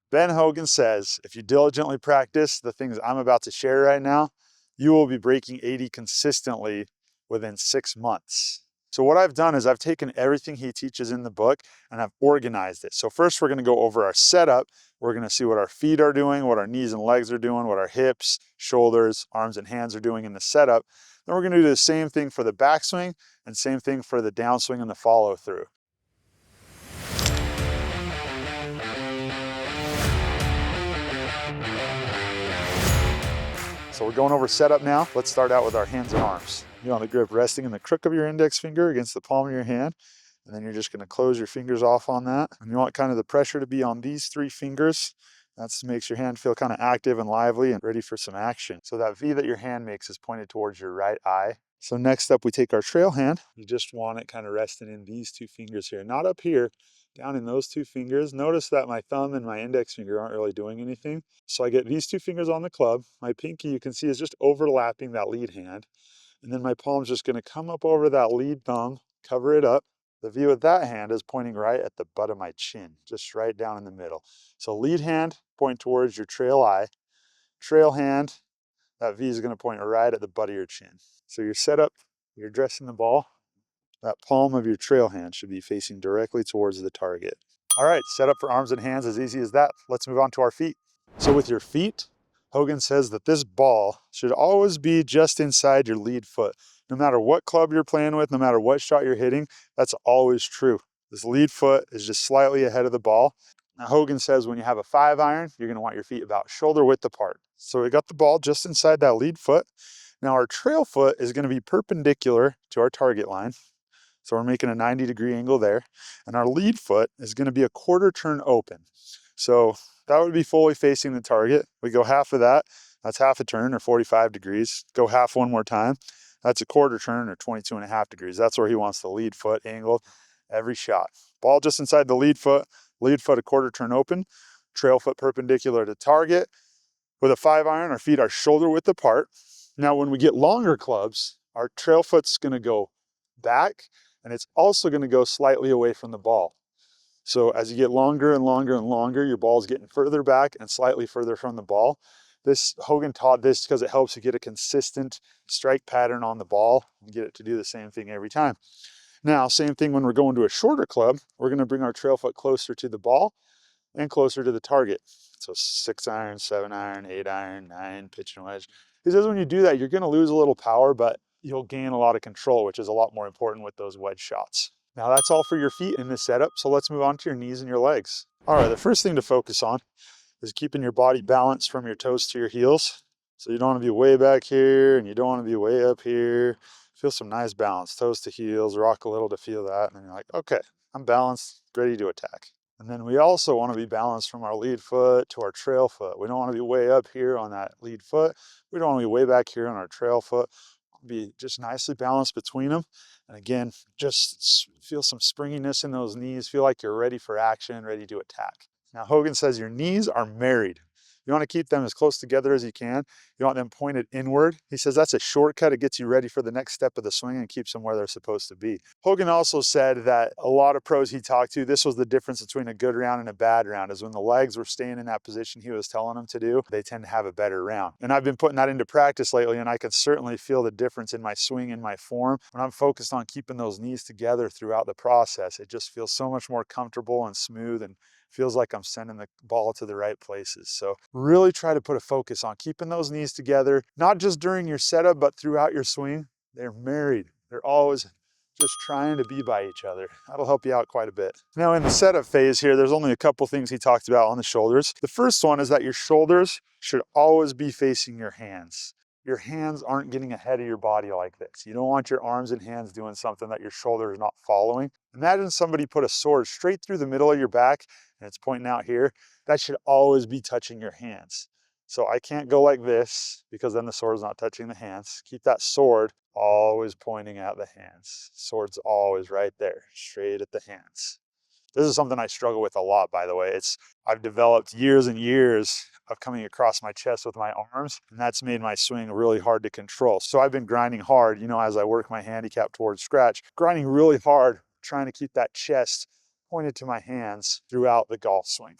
Ben Hogan says, if you diligently practice the things I'm about to share right now, you will be breaking 80 consistently within 6 months. So what I've done is I've taken everything he teaches in the book and I've organized it. So first we're going to go over our setup. We're going to see what our feet are doing, what our knees and legs are doing, what our hips, shoulders, arms, and hands are doing in the setup. Then we're going to do the same thing for the backswing and same thing for the downswing and the follow through. So we're going over setup now. Let's start out with our hands and arms. You want the grip resting in the crook of your index finger against the palm of your hand. And then you're just going to close your fingers off on that. And you want kind of the pressure to be on these 3 fingers. That makes your hand feel kind of active and lively and ready for some action. So that V that your hand makes is pointed towards your right eye. So next up, we take our trail hand. You just want it kind of resting in these 2 fingers here, not up here, down in those 2 fingers. Notice that my thumb and my index finger aren't really doing anything. So I get these 2 fingers on the club. My pinky, you can see, is just overlapping that lead hand. And then my palm's just gonna come up over that lead thumb, cover it up. The view of that hand is pointing right at the butt of my chin, just right down in the middle. So lead hand, point towards your trail eye. Trail hand, that V is gonna point right at the butt of your chin. So your setup, you're addressing the ball, that palm of your trail hand should be facing directly towards the target. All right, setup for arms and hands, as easy as that. Let's move on to our feet. So with your feet, Hogan says that this ball should always be just inside your lead foot. No matter what club you're playing with, no matter what shot you're hitting, that's always true. This lead foot is just slightly ahead of the ball. Now Hogan says when you have a 5-iron, you're gonna want your feet about shoulder width apart. So we got the ball just inside that lead foot. Now our trail foot is gonna be perpendicular to our target line. So we're making a 90-degree angle there. And our lead foot is gonna be a 1/4 turn open. So that would be fully facing the target. We go half of that, that's half a turn or 45 degrees. Go half one more time, that's a 1/4 turn or 22.5 degrees. That's where he wants the lead foot angled every shot. Ball just inside the lead foot a 1/4 turn open, trail foot perpendicular to target. With a 5-iron, our feet are shoulder width apart. Now when we get longer clubs, our trail foot's gonna go back and it's also gonna go slightly away from the ball. So as you get longer and longer and longer, your ball's getting further back and slightly further from the ball. Hogan taught this because it helps you get a consistent strike pattern on the ball and get it to do the same thing every time. Now, same thing when we're going to a shorter club, we're gonna bring our trail foot closer to the ball and closer to the target. So 6-iron, 7-iron, 8-iron, 9, pitch and wedge. He says when you do that, you're gonna lose a little power, but you'll gain a lot of control, which is a lot more important with those wedge shots. Now that's all for your feet in this setup, so let's move on to your knees and your legs. All right, the first thing to focus on is keeping your body balanced from your toes to your heels. So you don't want to be way back here and you don't want to be way up here. Feel some nice balance, toes to heels, rock a little to feel that, and then you're like, okay, I'm balanced, ready to attack. And then we also want to be balanced from our lead foot to our trail foot. We don't want to be way up here on that lead foot. We don't want to be way back here on our trail foot. Be just nicely balanced between them. And again, just feel some springiness in those knees. Feel like you're ready for action, ready to attack. Now, Hogan says your knees are married. You want to keep them as close together as you can. You want them pointed inward. He says that's a shortcut. It gets you ready for the next step of the swing and keeps them where they're supposed to be. Hogan also said that a lot of pros he talked to, this was the difference between a good round and a bad round, is when the legs were staying in that position he was telling them to do, they tend to have a better round. And I've been putting that into practice lately, and I can certainly feel the difference in my swing and my form. When I'm focused on keeping those knees together throughout the process, it just feels so much more comfortable and smooth and feels like I'm sending the ball to the right places. So really try to put a focus on keeping those knees together, not just during your setup, but throughout your swing. They're married. They're always just trying to be by each other. That'll help you out quite a bit. Now in the setup phase here, there's only a couple things he talked about on the shoulders. The first one is that your shoulders should always be facing your hands. Your hands aren't getting ahead of your body like this. You don't want your arms and hands doing something that your shoulder is not following. Imagine somebody put a sword straight through the middle of your back and it's pointing out here. That should always be touching your hands. So I can't go like this because then the sword's not touching the hands. Keep that sword always pointing at the hands. Sword's always right there, straight at the hands. This is something I struggle with a lot, by the way. I've developed years and years of coming across my chest with my arms, and that's made my swing really hard to control. So I've been grinding hard, as I work my handicap towards scratch, grinding really hard, trying to keep that chest pointed to my hands throughout the golf swing.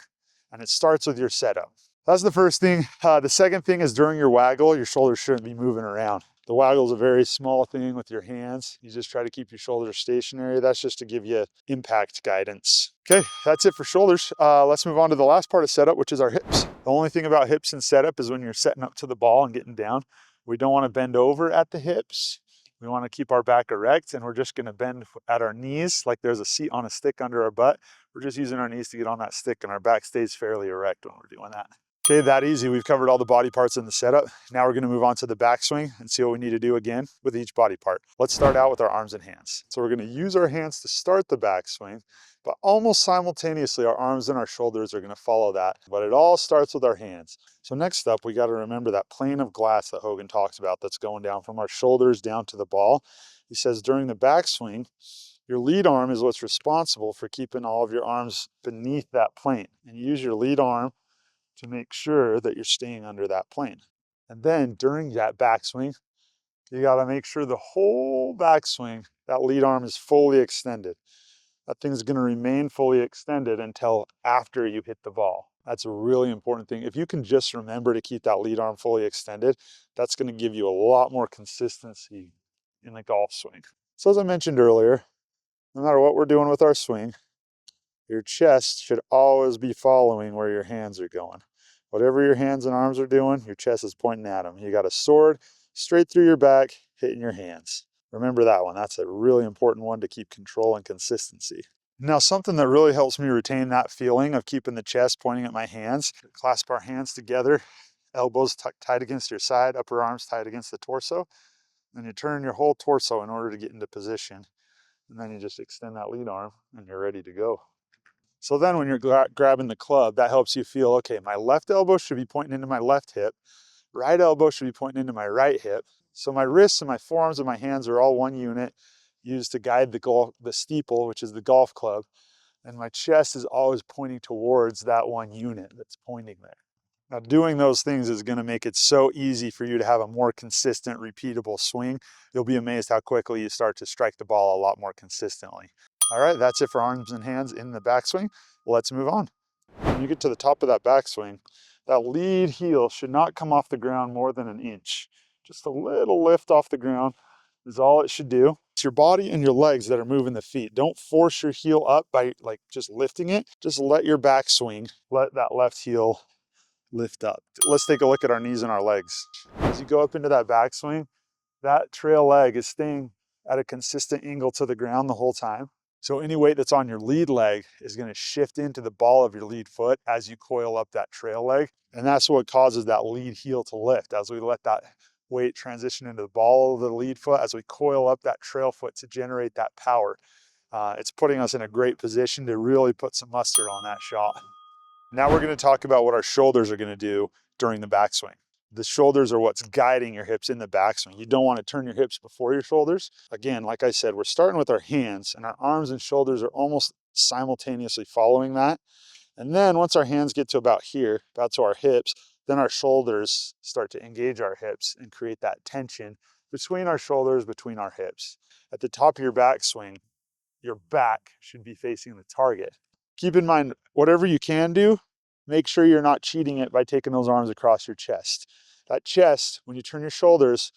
and it starts with your setup. That's the first thing. The second thing is during your waggle, your shoulders shouldn't be moving around. The waggle is a very small thing with your hands. You just try to keep your shoulders stationary. That's just to give you impact guidance. Okay, that's it for shoulders. Let's move on to the last part of setup, which is our hips. The only thing about hips and setup is when you're setting up to the ball and getting down, we don't want to bend over at the hips. We want to keep our back erect, and we're just going to bend at our knees like there's a seat on a stick under our butt. We're just using our knees to get on that stick, and our back stays fairly erect when we're doing that. Okay, that easy. We've covered all the body parts in the setup. Now we're gonna move on to the backswing and see what we need to do again with each body part. Let's start out with our arms and hands. So we're gonna use our hands to start the backswing, but almost simultaneously, our arms and our shoulders are gonna follow that. But it all starts with our hands. So next up, we gotta remember that plane of glass that Hogan talks about that's going down from our shoulders down to the ball. He says during the backswing, your lead arm is what's responsible for keeping all of your arms beneath that plane. And you use your lead arm to make sure that you're staying under that plane. And then during that backswing, you gotta make sure the whole backswing, that lead arm is fully extended. That thing's gonna remain fully extended until after you hit the ball. That's a really important thing. If you can just remember to keep that lead arm fully extended, that's gonna give you a lot more consistency in the golf swing. So as I mentioned earlier, no matter what we're doing with our swing, your chest should always be following where your hands are going. Whatever your hands and arms are doing, your chest is pointing at them. You got a sword straight through your back, hitting your hands. Remember that one. That's a really important one to keep control and consistency. Now, something that really helps me retain that feeling of keeping the chest pointing at my hands, clasp our hands together, elbows tight against your side, upper arms tight against the torso. Then you turn your whole torso in order to get into position. And then you just extend that lead arm and you're ready to go. So then when you're grabbing the club, that helps you feel, okay, my left elbow should be pointing into my left hip, right elbow should be pointing into my right hip. So my wrists and my forearms and my hands are all one unit, used to guide the steeple, which is the golf club. And my chest is always pointing towards that one unit that's pointing there. Now doing those things is gonna make it so easy for you to have a more consistent, repeatable swing. You'll be amazed how quickly you start to strike the ball a lot more consistently. All right, that's it for arms and hands in the backswing. Let's move on. When you get to the top of that backswing, that lead heel should not come off the ground more than an inch. Just a little lift off the ground is all it should do. It's your body and your legs that are moving the feet. Don't force your heel up by like just lifting it. Just let your backswing, let that left heel lift up. Let's take a look at our knees and our legs. As you go up into that backswing, that trail leg is staying at a consistent angle to the ground the whole time. So any weight that's on your lead leg is going to shift into the ball of your lead foot as you coil up that trail leg. And that's what causes that lead heel to lift. As we let that weight transition into the ball of the lead foot, as we coil up that trail foot to generate that power, it's putting us in a great position to really put some mustard on that shot. Now we're going to talk about what our shoulders are going to do during the backswing. The shoulders are what's guiding your hips in the backswing. You don't want to turn your hips before your shoulders. Again, like I said, we're starting with our hands and our arms and shoulders are almost simultaneously following that. And then once our hands get to about here, about to our hips, then our shoulders start to engage our hips and create that tension between our shoulders, between our hips. At the top of your backswing, your back should be facing the target. Keep in mind, whatever you can do, make sure you're not cheating it by taking those arms across your chest. That chest, when you turn your shoulders,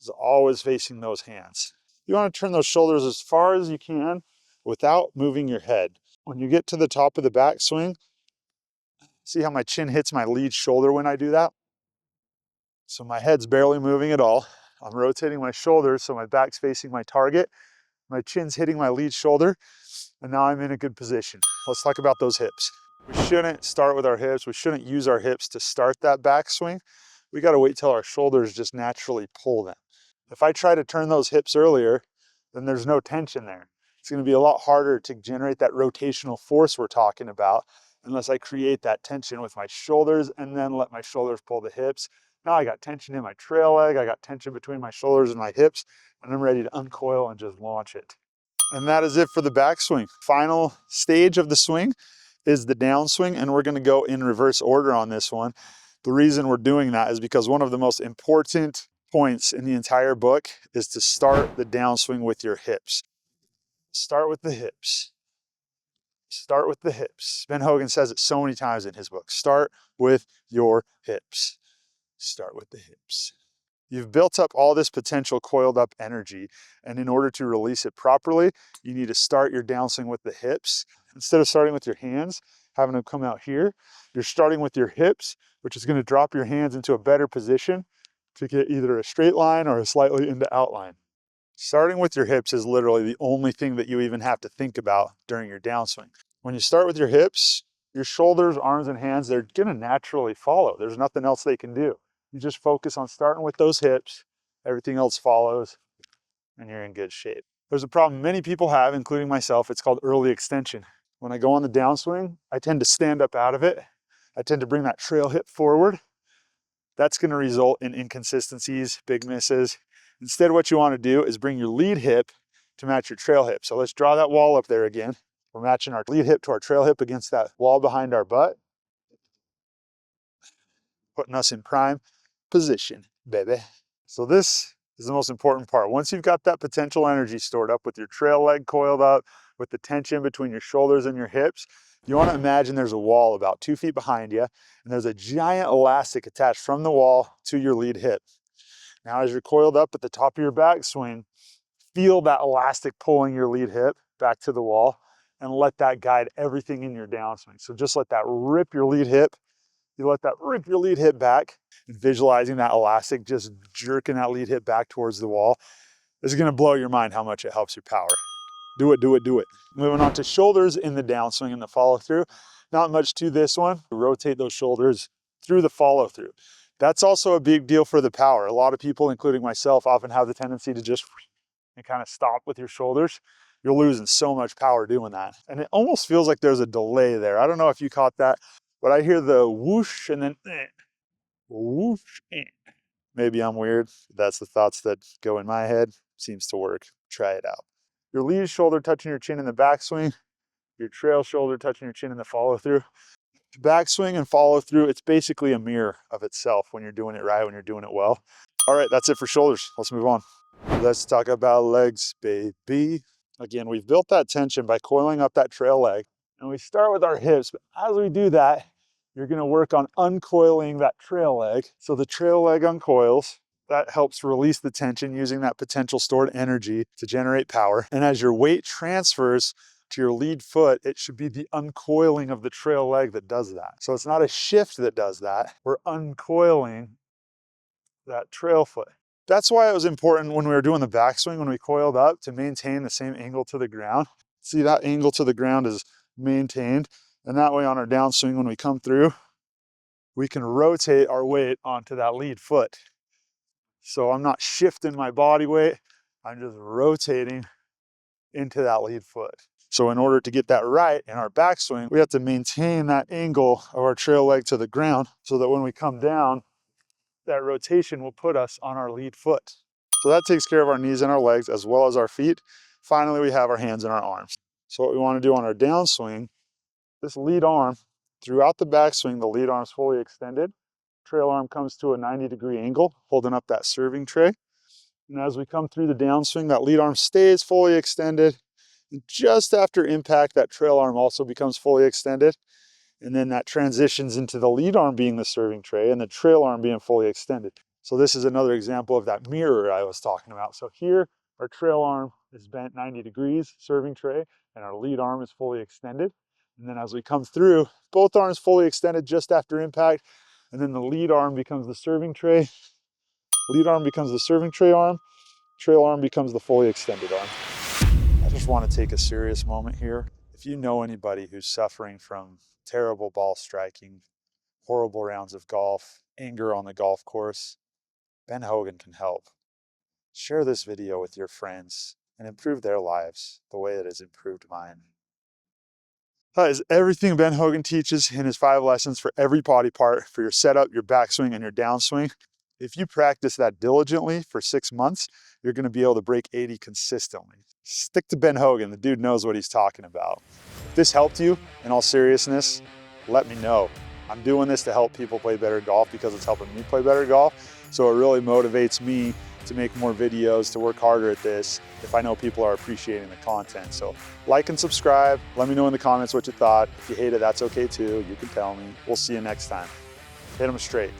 is always facing those hands. You want to turn those shoulders as far as you can without moving your head. When you get to the top of the backswing, see how my chin hits my lead shoulder when I do that? So my head's barely moving at all. I'm rotating my shoulders so my back's facing my target. My chin's hitting my lead shoulder, and now I'm in a good position. Let's talk about those hips. We shouldn't start with our hips. We shouldn't use our hips to start that backswing. We gotta wait till our shoulders just naturally pull them. If I try to turn those hips earlier, then there's no tension there. It's gonna be a lot harder to generate that rotational force we're talking about unless I create that tension with my shoulders and then let my shoulders pull the hips. Now I got tension in my trail leg, I got tension between my shoulders and my hips, and I'm ready to uncoil and just launch it. And that is it for the backswing. Final stage of the swing is the downswing, and we're gonna go in reverse order on this one. The reason we're doing that is because one of the most important points in the entire book is to start the downswing with your hips. Start with the hips. Start with the hips. Ben Hogan says it so many times in his book. Start with your hips. Start with the hips. You've built up all this potential coiled up energy, and in order to release it properly, you need to start your downswing with the hips. Instead of starting with your hands, having them come out here, you're starting with your hips, which is going to drop your hands into a better position to get either a straight line or a slightly into outline. Starting with your hips is literally the only thing that you even have to think about during your downswing. When you start with your hips, your shoulders, arms, and hands, they're gonna naturally follow. There's nothing else they can do. You just focus on starting with those hips, everything else follows, and you're in good shape. There's a problem many people have, including myself. It's called early extension. When I go on the downswing, I tend to stand up out of it. I tend to bring that trail hip forward. That's gonna result in inconsistencies, big misses. Instead, what you wanna do is bring your lead hip to match your trail hip. So let's draw that wall up there again. We're matching our lead hip to our trail hip against that wall behind our butt, putting us in prime position, baby. So this is the most important part. Once you've got that potential energy stored up with your trail leg coiled up, with the tension between your shoulders and your hips, you want to imagine there's a wall about 2 feet behind you, and there's a giant elastic attached from the wall to your lead hip. Now, as you're coiled up at the top of your backswing, feel that elastic pulling your lead hip back to the wall, and let that guide everything in your downswing. So just let that rip your lead hip. You let that rip your lead hip back, visualizing that elastic just jerking that lead hip back towards the wall. This is gonna blow your mind how much it helps your power. Do it, do it, do it. Moving on to shoulders in the downswing and the follow through. Not much to this one. Rotate those shoulders through the follow through. That's also a big deal for the power. A lot of people, including myself, often have the tendency to just and kind of stop with your shoulders. You're losing so much power doing that. And it almost feels like there's a delay there. I don't know if you caught that, but I hear the whoosh and then whoosh. Maybe I'm weird. That's the thoughts that go in my head. Seems to work. Try it out. Your lead shoulder touching your chin in the backswing, your trail shoulder touching your chin in the follow through. Backswing and follow through, it's basically a mirror of itself when you're doing it right, when you're doing it well. All right, that's it for shoulders. Let's move on. Let's talk about legs, baby. Again, we've built that tension by coiling up that trail leg, and we start with our hips, but as we do that, you're gonna work on uncoiling that trail leg. So the trail leg uncoils. That helps release the tension using that potential stored energy to generate power. And as your weight transfers to your lead foot, it should be the uncoiling of the trail leg that does that. So it's not a shift that does that. We're uncoiling that trail foot. That's why it was important when we were doing the backswing, when we coiled up, to maintain the same angle to the ground. See, that angle to the ground is maintained. And that way on our downswing, when we come through, we can rotate our weight onto that lead foot. So I'm not shifting my body weight, I'm just rotating into that lead foot. So in order to get that right in our backswing, we have to maintain that angle of our trail leg to the ground so that when we come down, that rotation will put us on our lead foot. So that takes care of our knees and our legs as well as our feet. Finally, we have our hands and our arms. So what we want to do on our downswing, this lead arm, throughout the backswing, the lead arm is fully extended. Trail arm comes to a 90-degree angle, holding up that serving tray. And as we come through the downswing, that lead arm stays fully extended. And just after impact, that trail arm also becomes fully extended. And then that transitions into the lead arm being the serving tray and the trail arm being fully extended. So this is another example of that mirror I was talking about. So here, our trail arm is bent 90 degrees, serving tray, and our lead arm is fully extended. And then as we come through, both arms fully extended just after impact, and then the lead arm becomes the serving tray. Lead arm becomes the serving tray arm. Trail arm becomes the fully extended arm. I just want to take a serious moment here. If you know anybody who's suffering from terrible ball striking, horrible rounds of golf, anger on the golf course, Ben Hogan can help. Share this video with your friends and improve their lives the way it has improved mine. That is everything Ben Hogan teaches in his 5 lessons for every body part, for your setup, your backswing, and your downswing. If you practice that diligently for 6 months, you're going to be able to break 80 consistently. Stick to Ben Hogan. The dude knows what he's talking about. If this helped you, in all seriousness, let me know. I'm doing this to help people play better golf because it's helping me play better golf. So it really motivates me to make more videos, to work harder at this if I know people are appreciating the content. So like and subscribe. Let me know in the comments what you thought. If you hate it, that's okay too. You can tell me. We'll see you next time. Hit them straight.